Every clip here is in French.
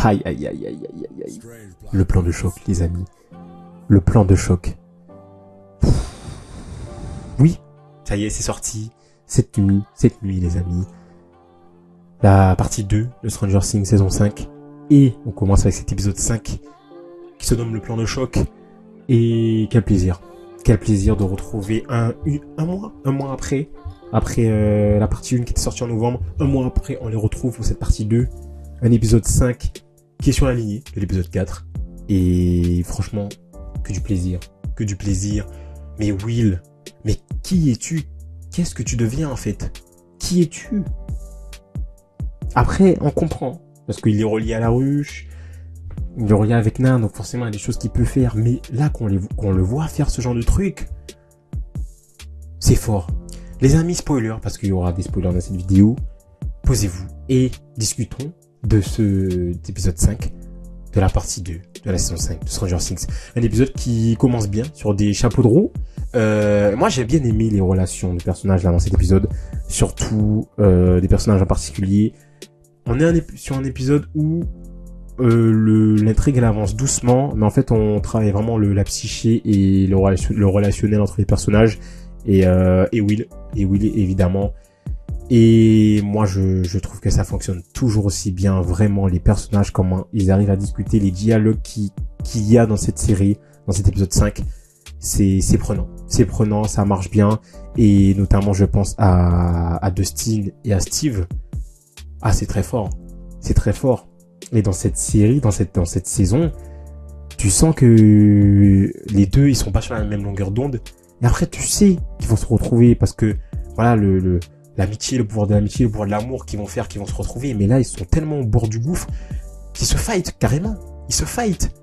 Aïe, aïe, aïe, aïe, aïe, aïe, aïe. Le plan de choc, les amis. Le plan de choc. Oui, ça y est, c'est sorti. Cette nuit, les amis. La partie 2 de Stranger Things saison 5. Et on commence avec cet épisode 5 qui se nomme le plan de choc. Et quel plaisir. Quel plaisir de retrouver un mois après la partie 1 qui était sortie en novembre. Un mois après, on les retrouve pour cette partie 2. Un épisode 5 qui est sur la lignée de l'épisode 4. Et franchement, que du plaisir. Que du plaisir. Mais Will, mais qui es-tu? Qu'est-ce que tu deviens en fait? Qui es-tu? Après, on comprend. Parce qu'il est relié à la ruche. Il est relié avec Nan, donc forcément il y a des choses qu'il peut faire. Mais là, qu'on le voit faire ce genre de truc, c'est fort. Les amis, spoilers, parce qu'il y aura des spoilers dans cette vidéo. Posez-vous et discutons de cet épisode 5 de la partie 2 de la saison 5 de Stranger Things. Un épisode qui commence bien sur des chapeaux de roue. Moi j'ai bien aimé les relations de personnages là dans cet épisode, surtout des personnages en particulier. On est sur un épisode où l'intrigue elle avance doucement, mais en fait on travaille vraiment la psyché et le relationnel entre les personnages et Will évidemment. Et moi, je trouve que ça fonctionne toujours aussi bien, vraiment, les personnages, comment ils arrivent à discuter, les dialogues qu'il y a dans cette série, dans cet épisode 5, c'est prenant. C'est prenant, ça marche bien, et notamment, je pense à Dustin et à Steve. Ah, c'est très fort. C'est très fort. Et dans cette série, dans cette saison, tu sens que les deux, ils sont pas sur la même longueur d'onde. Et après, tu sais qu'ils vont se retrouver parce que, voilà, l'amitié, le pouvoir de l'amitié, le pouvoir de l'amour qu'ils vont se retrouver. Mais là, ils sont tellement au bord du gouffre qu'ils se fight, carrément. Ils se fight.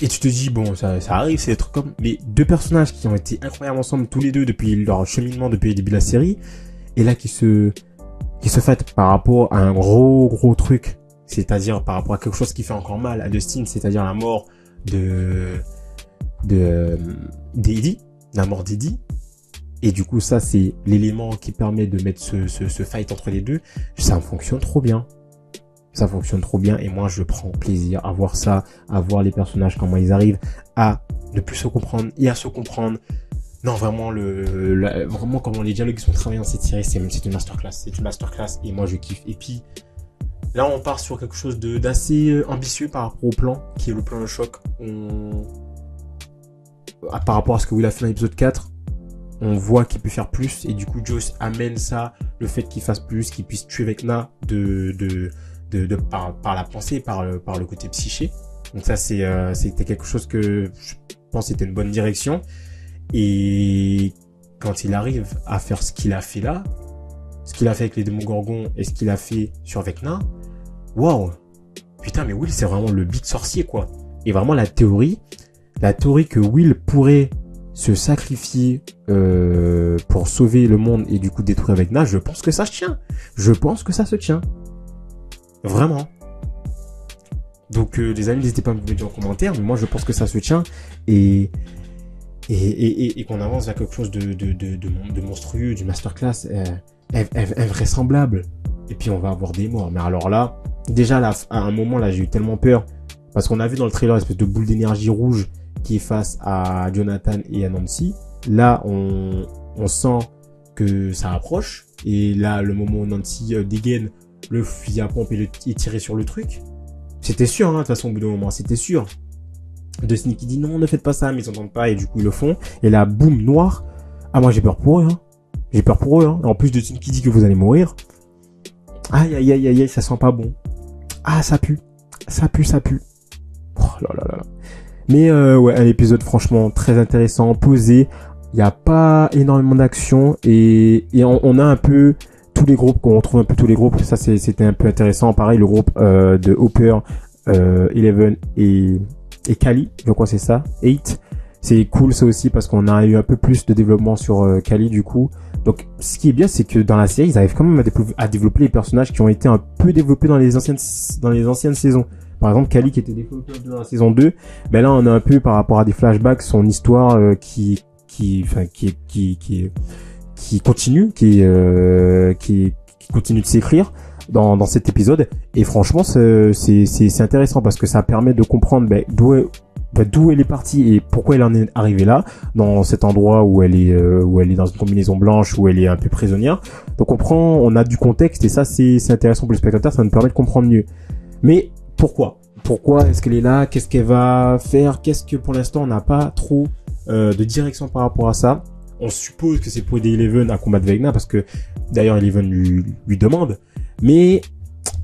Et tu te dis, bon, ça arrive, c'est des trucs comme... Mais deux personnages qui ont été incroyables ensemble, tous les deux, depuis leur cheminement, depuis le début de la série. Et là, qui se fight par rapport à un gros truc. C'est-à-dire par rapport à quelque chose qui fait encore mal à Dustin, c'est-à-dire la mort d'Eddie. La mort d'Eddie. Et du coup, ça, c'est l'élément qui permet de mettre ce fight entre les deux. Ça fonctionne trop bien. Ça fonctionne trop bien. Et moi, je prends plaisir à voir ça, à voir les personnages, comment ils arrivent à ne plus se comprendre et à se comprendre. Non, vraiment, vraiment comment les dialogues qui sont travaillés dans cette série, c'est une masterclass. C'est une masterclass et moi, je kiffe. Et puis, là, on part sur quelque chose d'assez ambitieux par rapport au plan, qui est le plan de choc. Par rapport à ce que Will a fait dans l'épisode 4, on voit qu'il peut faire plus et du coup Joss amène ça, le fait qu'il fasse plus, qu'il puisse tuer Vecna par la pensée, par le côté psyché. Donc ça c'était quelque chose que je pense était une bonne direction. Et quand il arrive à faire ce qu'il a fait là, ce qu'il a fait avec les Démogorgons et ce qu'il a fait sur Vecna, waouh, putain, mais Will c'est vraiment le big sorcier quoi. Et vraiment la théorie que Will pourrait se sacrifier pour sauver le monde et du coup détruire Vecna, je pense que ça se tient. Je pense que ça se tient. Vraiment. Donc les amis, n'hésitez pas à me dire en commentaire, mais moi je pense que ça se tient et qu'on avance vers quelque chose de monstrueux, du masterclass invraisemblable. Et puis on va avoir des morts. Mais alors là, déjà là, à un moment là, j'ai eu tellement peur parce qu'on a vu dans le trailer une espèce de boule d'énergie rouge qui est face à Jonathan et à Nancy. Là, on sent que ça approche. Et là, le moment où Nancy dégaine le fusil à pompe et tirer sur le truc, c'était sûr, hein, de toute façon, au bout d'un moment, c'était sûr. Dustin qui dit non, ne faites pas ça, mais ils n'entendent pas et du coup, ils le font. Et là, boum, noir. Ah, moi, j'ai peur pour eux, hein. J'ai peur pour eux, hein. En plus, Dustin qui dit que vous allez mourir. Aïe, aïe, aïe, aïe, aïe, ça sent pas bon. Ah, ça pue. Ça pue. Oh là là là. Mais ouais, un épisode franchement très intéressant, posé. Il n'y a pas énormément d'action et on a un peu tous les groupes, qu'on retrouve un peu tous les groupes. Ça c'était un peu intéressant. Pareil, le groupe de Hopper, Eleven et Kali, je crois c'est ça, 8. C'est cool ça aussi parce qu'on a eu un peu plus de développement sur Kali du coup. Donc ce qui est bien, c'est que dans la série, ils arrivent quand même à développer les personnages qui ont été un peu développés dans les anciennes saisons. Par exemple, Kali qui était développé dans la saison 2, ben là on a un peu par rapport à des flashbacks son histoire qui continue, qui continue de s'écrire dans cet épisode. Et franchement, c'est intéressant parce que ça permet de comprendre d'où elle est partie et pourquoi elle en est arrivée là, dans cet endroit où elle est dans une combinaison blanche, où elle est un peu prisonnière. Donc on a du contexte et ça c'est intéressant pour le spectateur, ça nous permet de comprendre mieux. Mais pourquoi est-ce qu'elle est là? Qu'est-ce qu'elle va faire? Qu'est-ce que pour l'instant on n'a pas trop de direction par rapport à ça? On suppose que c'est pour aider Eleven à combattre Vecna parce que d'ailleurs Eleven lui demande. Mais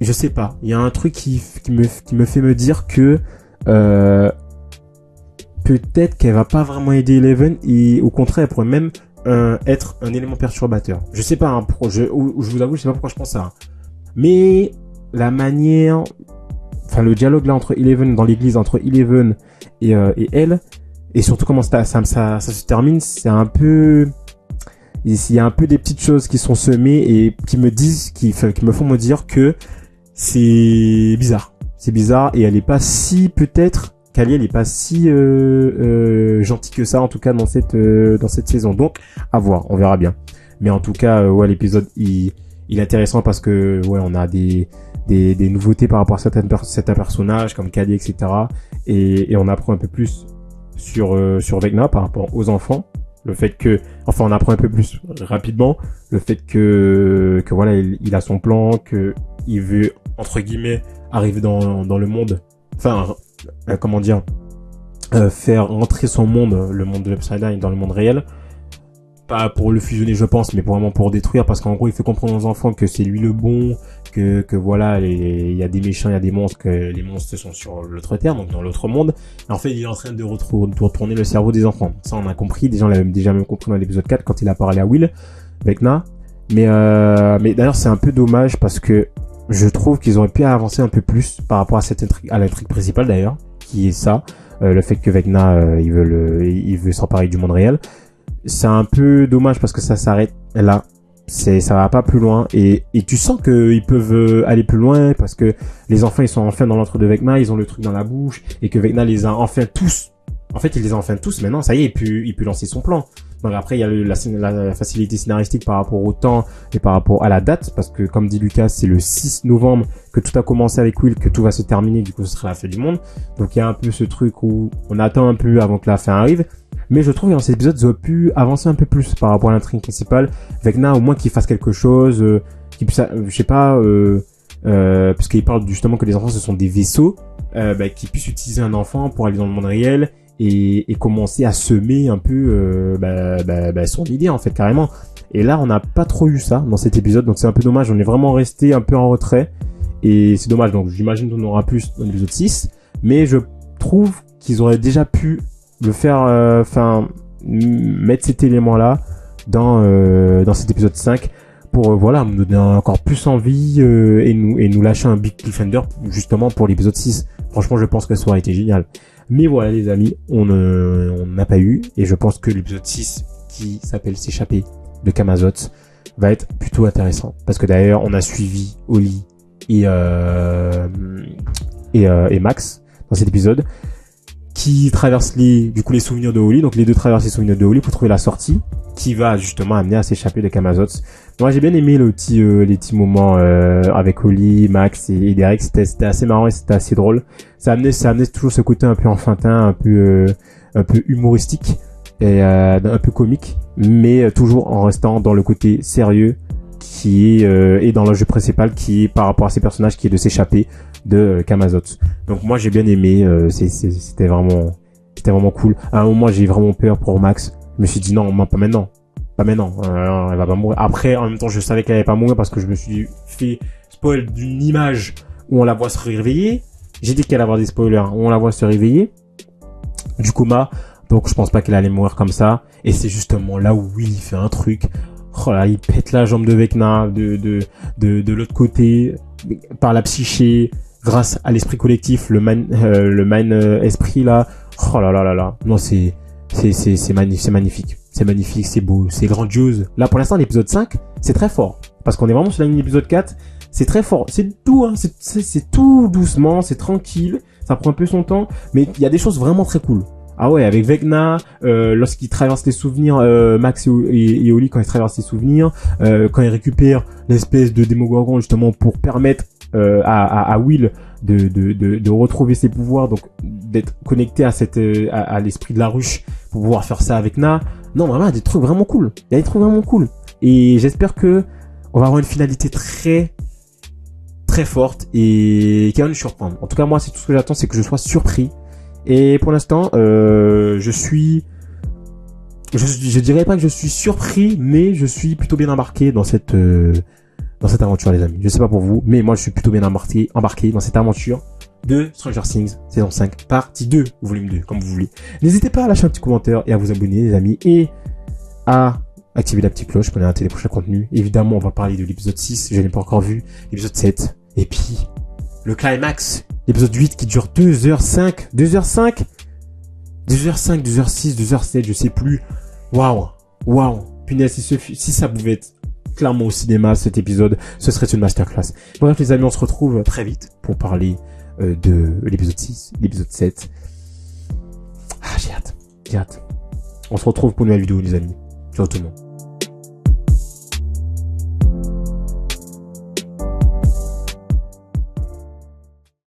je sais pas, il y a un truc qui me fait me dire que peut-être qu'elle va pas vraiment aider Eleven et au contraire elle pourrait même être un élément perturbateur. Je sais pas, hein, je vous avoue, je sais pas pourquoi je pense ça. Hein. Mais la manière, le dialogue là entre Eleven dans l'église entre Eleven et elle, et surtout comment ça se termine, c'est un peu, il y a un peu des petites choses qui sont semées et qui me font me dire que c'est bizarre. C'est bizarre et elle est pas si peut-être Kali, elle est pas si gentille que ça en tout cas dans cette saison. Donc à voir, on verra bien. Mais en tout cas, ouais, l'épisode il est intéressant parce que ouais, on a des nouveautés par rapport à certains personnages comme Kali, etc. Et on apprend un peu plus sur Vecna par rapport aux enfants. Le fait que, on apprend un peu plus rapidement. Le fait que voilà, il a son plan, que il veut entre guillemets arriver dans le monde. Enfin, comment dire, faire rentrer son monde, le monde de l'Upside Down, dans le monde réel. Pas pour le fusionner, je pense, mais vraiment pour détruire, parce qu'en gros, il fait comprendre aux enfants que c'est lui le bon, que voilà, il y a des méchants, il y a des monstres, que les monstres sont sur l'autre terre, donc dans l'autre monde. Et en fait, il est en train de retourner le cerveau des enfants. Ça, on a compris. Déjà, on l'avait déjà même compris dans l'épisode 4 quand il a parlé à Will, Vecna. Mais d'ailleurs, c'est un peu dommage parce que je trouve qu'ils auraient pu avancer un peu plus par rapport à l'intrigue principale d'ailleurs, qui est ça, le fait que Vecna, il veut s'emparer du monde réel. C'est un peu dommage parce que ça s'arrête là. Ça va pas plus loin et tu sens qu'ils peuvent aller plus loin parce que les enfants ils sont enfin dans l'entre de Vecna, ils ont le truc dans la bouche et que Vecna les a enfin tous. En fait, il les a enfin tous maintenant, ça y est, il peut lancer son plan. Donc après, il y a la facilité scénaristique par rapport au temps et par rapport à la date parce que comme dit Lucas, c'est le 6 novembre que tout a commencé avec Will, que tout va se terminer, du coup ce sera la fin du monde. Donc il y a un peu ce truc où on attend un peu avant que la fin arrive. Mais je trouve que dans cet épisode, ils auraient pu avancer un peu plus par rapport à l'intrigue principale. Vecna, au moins, qu'il fasse quelque chose, qu'il puisse, je sais pas, puisqu'il parle justement que les enfants, ce sont des vaisseaux, qu'il puisse utiliser un enfant pour aller dans le monde réel et commencer à semer un peu son idée, en fait, carrément. Et là, on n'a pas trop eu ça dans cet épisode, donc c'est un peu dommage. On est vraiment resté un peu en retrait. Et c'est dommage, donc j'imagine qu'on aura plus dans l'épisode 6. Mais je trouve qu'ils auraient déjà pu le faire, mettre cet élément-là dans cet épisode 5 pour voilà me donner encore plus envie et nous lâcher un big cliffhanger justement pour l'épisode 6. Franchement, je pense que ça aurait été génial. Mais voilà les amis, on n'a pas eu et je pense que l'épisode 6 qui s'appelle S'échapper de Camazotz va être plutôt intéressant parce que d'ailleurs on a suivi Oli et Max dans cet épisode, qui traverse les souvenirs de Oli. Donc les deux traversent les souvenirs de Oli pour trouver la sortie qui va justement amener à s'échapper de Camazotz. Moi j'ai bien aimé les petits moments avec Oli, Max et Derek. C'était assez marrant et c'était assez drôle. Ça amenait toujours ce côté un peu enfantin, un peu humoristique et un peu comique, mais toujours en restant dans le côté sérieux qui est et dans l'enjeu principal qui est par rapport à ces personnages qui est de s'échapper de Camazotz. Donc moi j'ai bien aimé, c'était vraiment cool. À un moment j'ai vraiment peur pour Max. Je me suis dit non, pas maintenant, elle va pas mourir. Après en même temps je savais qu'elle allait pas mourir parce que je me suis fait spoil d'une image où on la voit se réveiller. J'ai dit qu'elle allait avoir des spoilers où on la voit se réveiller du coma. Donc je pense pas qu'elle allait mourir comme ça. Et c'est justement là où Will fait un truc. Oh là, il pète la jambe de Vecna de l'autre côté par la psyché, grâce à l'esprit collectif, le mind esprit là. Oh là là là là. Non, c'est magnifique. C'est magnifique, c'est beau, c'est grandiose. Là pour l'instant l'épisode 5, c'est très fort parce qu'on est vraiment sur la ligne épisode 4, c'est très fort. C'est tout hein, c'est tout doucement, c'est tranquille, ça prend un peu son temps, mais il y a des choses vraiment très cool. Ah ouais, avec Vecna, lorsqu'ils traversent les souvenirs, Max et Oli, quand ils traversent les souvenirs, quand ils récupèrent l'espèce de Démogorgon justement pour permettre à Will de retrouver ses pouvoirs, donc d'être connecté à à l'esprit de la ruche pour pouvoir faire ça avec Na. Non, vraiment, il y a des trucs vraiment cool. Il y a des trucs vraiment cool. Et j'espère que on va avoir une finalité très très forte et qui va nous surprendre. En tout cas, moi, c'est tout ce que j'attends, c'est que je sois surpris. Et pour l'instant, je dirais pas que je suis surpris, mais je suis plutôt bien embarqué dans cette aventure, les amis. Je sais pas pour vous, mais moi, je suis plutôt bien embarqué dans cette aventure de Stranger Things, saison 5, partie 2, volume 2, comme vous voulez. N'hésitez pas à lâcher un petit commentaire et à vous abonner, les amis, et à activer la petite cloche pour ne rater les prochains contenus. Évidemment, on va parler de l'épisode 6, je l'ai pas encore vu, l'épisode 7, et puis le climax, l'épisode 8 qui dure 2h05, 2h6, 2h7, je sais plus. Waouh, punaise, si ça pouvait être clairement au cinéma cet épisode, ce serait une masterclass. Bref les amis, on se retrouve très vite pour parler de l'épisode 6, l'épisode 7. Ah, j'ai hâte. On se retrouve pour une nouvelle vidéo les amis. Ciao tout le monde.